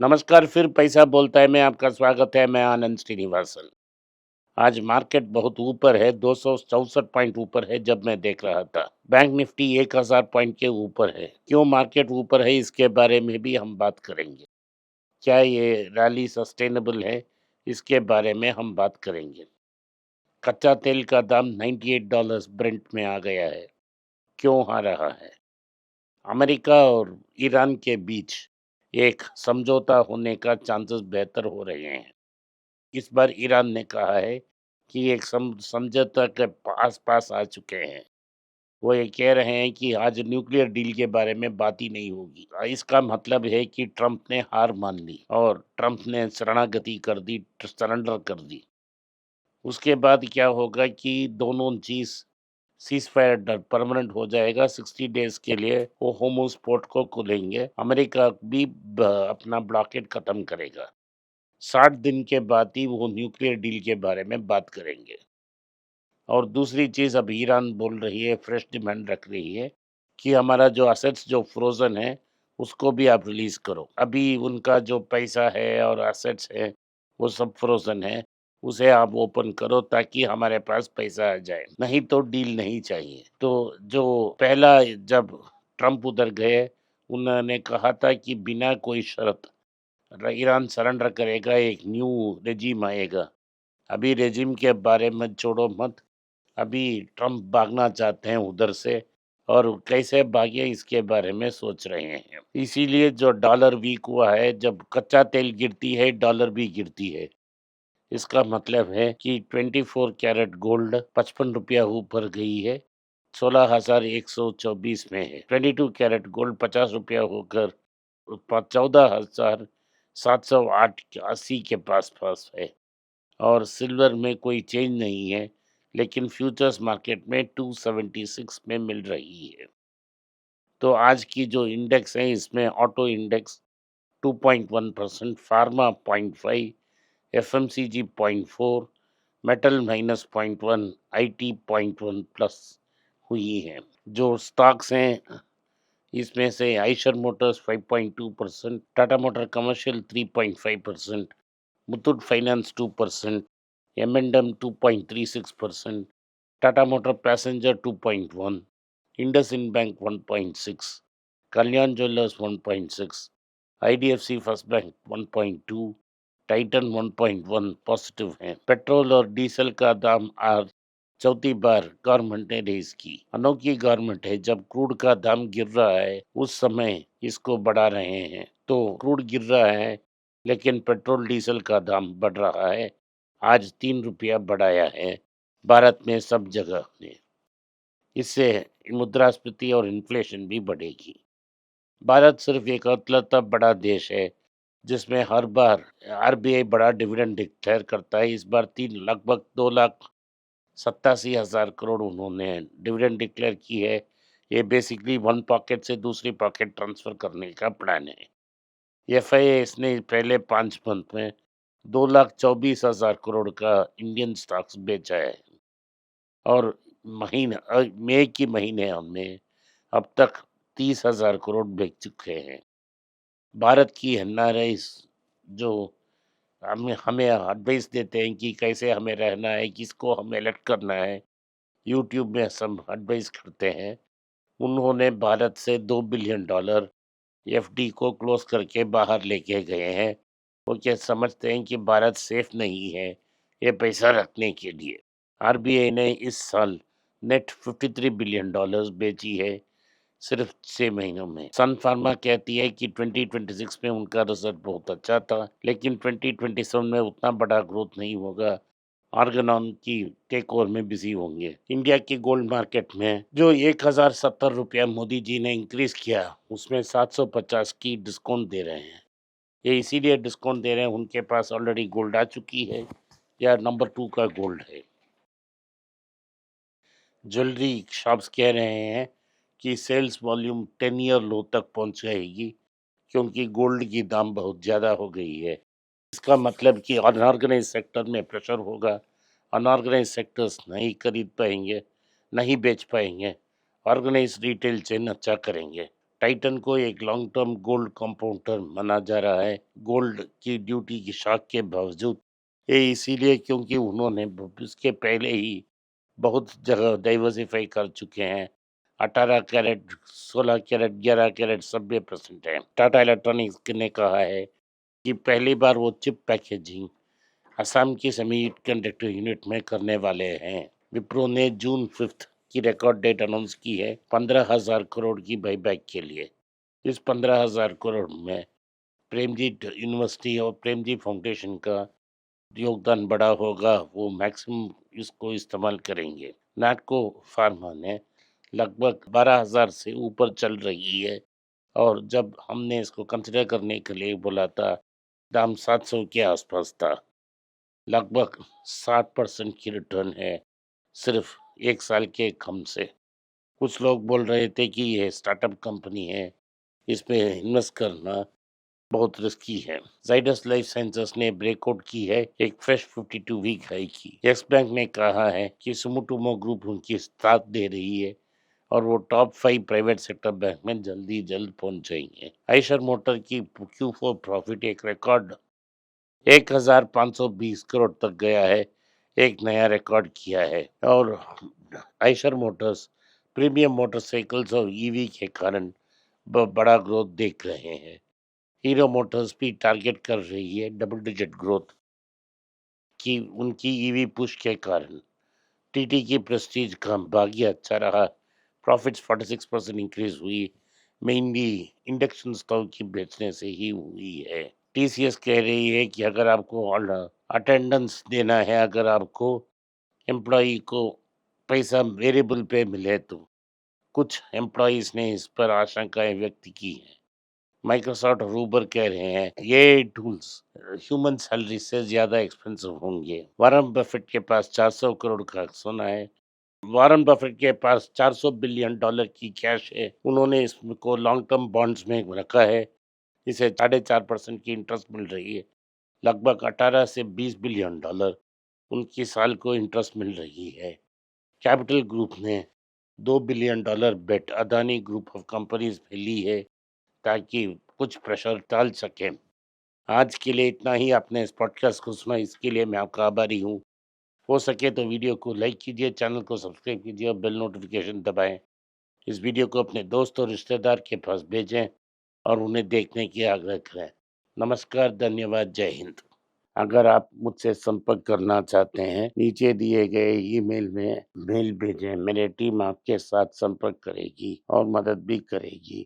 नमस्कार, फिर पैसा बोलता है में आपका स्वागत है, मैं आनंद श्रीनिवासन। आज मार्केट बहुत ऊपर है, 264 पॉइंट ऊपर है जब मैं देख रहा था। बैंक निफ्टी 1000 पॉइंट के ऊपर है। क्यों मार्केट ऊपर है इसके बारे में भी हम बात करेंगे। क्या ये रैली सस्टेनेबल है, इसके बारे में हम बात करेंगे। कच्चा तेल का दाम $98 ब्रेंट में आ गया है। क्यों आ रहा है? अमेरिका और ईरान के बीच एक समझौता होने का चांसेस बेहतर हो रहे हैं। इस बार ईरान ने कहा है कि एक समझौता के आस-पास आ चुके हैं। वो ये कह रहे हैं कि आज न्यूक्लियर डील के बारे में बात ही नहीं होगी। इसका मतलब है कि ट्रंप ने हार मान ली और ट्रंप ने शरणागति कर दी, सरेंडर कर दी। उसके बाद क्या होगा कि दोनों चीज़ सीज़फायर परमानेंट हो जाएगा। 60 डेज़ के लिए वो होर्मुज़ पोर्ट को खोलेंगे। अमेरिका भी अपना ब्लॉकेड खत्म करेगा। 60 दिन के बाद ही वो न्यूक्लियर डील के बारे में बात करेंगे। और दूसरी चीज़, अब ईरान बोल रही है, फ्रेश डिमांड रख रही है कि हमारा जो असेट्स जो फ्रोज़न है, उसको भी आप रिलीज़ करो। अभी उनका जो पैसा है और असेट्स है, वो सब फ्रोज़न है, उसे आप ओपन करो ताकि हमारे पास पैसा आ जाए, नहीं तो डील नहीं चाहिए। तो जो पहला जब ट्रंप उधर गए, उन्होंने कहा था कि बिना कोई शर्त ईरान सरेंडर करेगा, एक न्यू रेजिम आएगा। अभी रेजिम के बारे में छोड़ो मत, अभी ट्रंप भागना चाहते हैं उधर से और कैसे भागे इसके बारे में सोच रहे हैं। इसीलिए जो डॉलर वीक हुआ है, जब कच्चा तेल गिरती है, डॉलर भी गिरती है। इसका मतलब है कि 24 कैरेट गोल्ड 55 रुपया ऊपर गई है, 16,124 में है। 22 कैरेट गोल्ड 50 रुपया होकर 14,708-80 के पास है। और सिल्वर में कोई चेंज नहीं है, लेकिन फ्यूचर्स मार्केट में 276 में मिल रही है। तो आज की जो इंडेक्स है, इसमें auto index 2.1%, pharma 0.5, FMCG 0.4, metal -0.1, IT 0.1 plus हुई है। जो स्टॉक्स हैं, इसमें से Eicher Motors 5.2%, Tata Motor Commercial 3.5%, Muthoot Finance 2%, M&M 2.36%, Tata Motor Passenger 2.1, IndusInd Bank 1.6, Kalyan Jewellers 1.6, IDFC First Bank 1.2, Titan 1.1 positive है। पेट्रोल और डीजल का दाम आज चौथी बार गवर्नमेंट ने रेज की। अनोखी गवर्नमेंट है, जब क्रूड का दाम गिर रहा है उस समय इसको बढ़ा रहे हैं। तो क्रूड गिर रहा है लेकिन पेट्रोल डीजल का दाम बढ़ रहा है। आज 3 रुपया बढ़ाया है भारत में सब जगह में। इससे मुद्रास्फीति और इन्फ्लेशन भी बढ़ेगी। भारत सिर्फ एक अकेलता बड़ा देश है जिसमें हर बार आरबीआई बड़ा डिविडेंड डिक्लेयर करता है। इस बार तीन लगभग 2,87,000 करोड़ उन्होंने डिविडेंड डिक्लेयर की है। ये बेसिकली वन पॉकेट से दूसरी पॉकेट ट्रांसफर करने का प्लान है। एफआईएस ने पहले 5 मंथ में 2,24,000 करोड़ का इंडियन स्टॉक्स बेचा है। और मई की महीने में अब तक 30,000 करोड़ बेच चुके हैं। भारत की एनआरआईज जो हमें हमें एडवाइस देते हैं कि कैसे हमें रहना है, किसको हमें इलेक्ट करना है, यूट्यूब में सब एडवाइस करते हैं। उन्होंने भारत से $2 बिलियन एफडी को क्लोज करके बाहर लेके गए हैं। वो क्या समझते हैं कि भारत सेफ नहीं है ये पैसा रखने के लिए। आरबीआई ने इस साल नेट $53 बिलियन बेची है सिर्फ 6 महीनों में। सन फार्मा कहती है कि 2026 में उनका रिजल्ट बहुत अच्छा था, लेकिन 2027 में उतना बड़ा ग्रोथ नहीं होगा। ऑर्गेनॉन की टेक ओवर में बिजी होंगे। इंडिया की गोल्ड मार्केट में जो 1,070 रुपया मोदी जी ने इंक्रीज किया, उसमें 750 की डिस्काउंट दे रहे हैं। ये इसीलिए डिस्काउंट दे रहे हैं, उनके पास ऑलरेडी गोल्ड आ चुकी है या नंबर 2 का गोल्ड है। ज्वेलरी शॉप्स कह रहे हैं कि सेल्स वॉल्यूम 10 ईयर लो तक पहुंच जाएगी, क्योंकि गोल्ड की दाम बहुत ज़्यादा हो गई है। इसका मतलब कि अनऑर्गेनाइज सेक्टर में प्रेशर होगा। अनऑर्गेनाइज सेक्टर्स नहीं खरीद पाएंगे, नहीं बेच पाएंगे। ऑर्गेनाइज रिटेल चेन अच्छा करेंगे। टाइटन को एक लॉन्ग टर्म गोल्ड कंपाउंडर माना जा रहा है गोल्ड की ड्यूटी की शॉक के बावजूद। ये इसीलिए क्योंकि उन्होंने इसके पहले ही बहुत जगह डाइवर्सिफाई कर चुके हैं। 18 कैरेट, 16 कैरेट, 11 कैरेट सब में परसेंट है। टाटा इलेक्ट्रॉनिक्स ने कहा है कि पहली बार वो चिप पैकेजिंग असम की सेमी कंडक्टर यूनिट में करने वाले हैं। विप्रो ने जून 5 की रिकॉर्ड डेट अनाउंस की है 15,000 करोड़ की बाईबैक के लिए। इस 15,000 करोड़ में प्रेमजी यूनिवर्सिटी और प्रेमजी फाउंडेशन का योगदान बड़ा होगा, वो मैक्सिमम इसको इस्तेमाल करेंगे। नाटको फार्मा ने लगभग 12,000 से ऊपर चल रही है और जब हमने इसको कंसिडर करने के लिए बोला था, दाम 700 के आसपास था। लगभग 60% की रिटर्न है सिर्फ 1 साल के कम से। कुछ लोग बोल रहे थे कि ये स्टार्टअप कंपनी है, इसमें इन्वेस्ट करना बहुत रिस्की है। जाइडस लाइफ साइंसेस ने ब्रेकआउट की है एक फ्रेश 52 वीक हाई की। यस बैंक ने कहा है कि सुमुटोमो ग्रुप उनकी साथ दे रही है और वो टॉप 5 प्राइवेट सेक्टर बैंक में जल्द पहुंच जाएंगे। आयशर मोटर की Q4 प्रॉफिट एक रिकॉर्ड 1,520 करोड़ तक गया है, एक नया रिकॉर्ड किया है। और आयशर मोटर्स प्रीमियम मोटरसाइकिल्स और ईवी के कारण बड़ा ग्रोथ देख रहे हैं। हीरो मोटर्स भी टारगेट कर रही है डबल डिजिट ग्रोथ की उनकी ईवी पुश के कारण। टीटी की प्रेस्टीज का भाग्य अच्छा रहा, प्रॉफिट्स 46% इंक्रीज हुई, मेनली इंडक्शन स्टोव की बेचने से ही हुई है। टीसीएस कह रही है कि अगर आपको अटेंडेंस देना है, अगर आपको एम्प्लॉई को पैसा वेरिएबल पे मिले तो कुछ एम्प्लॉइज ने इस पर आशंकाएं व्यक्त की हैं। माइक्रोसॉफ्ट और उबर कह रहे हैं ये टूल्स ह्यूमन सैलरी से ज्यादा एक्सपेंसिव होंगे। वॉरेन बफेट के पास 400 करोड़ का सोना है। वॉरेन बफेट के पास 400 बिलियन डॉलर की कैश है। उन्होंने इसको लॉन्ग टर्म बॉन्ड्स में रखा है, इसे 4.5% की इंटरेस्ट मिल रही है। लगभग 18 से 20 बिलियन डॉलर उनकी साल को इंटरेस्ट मिल रही है। कैपिटल ग्रुप ने 2 billion dollar bet Adani group of companies में ली है ताकि कुछ प्रेशर टाल सके। आज के लिए इतना ही। आपने इस पॉडकास्ट को सुना, इसके लिए मैं आपका आभारी हूँ। हो सके तो वीडियो को लाइक कीजिए, चैनल को सब्सक्राइब कीजिए और बेल नोटिफिकेशन दबाएं। इस वीडियो को अपने दोस्त और रिश्तेदार के पास भेजें और उन्हें देखने की आग्रह करें। नमस्कार, धन्यवाद, जय हिंद। अगर आप मुझसे संपर्क करना चाहते हैं, नीचे दिए गए ईमेल में मेल भेजें। मेरी टीम आपके साथ संपर्क करेगी और मदद भी करेगी।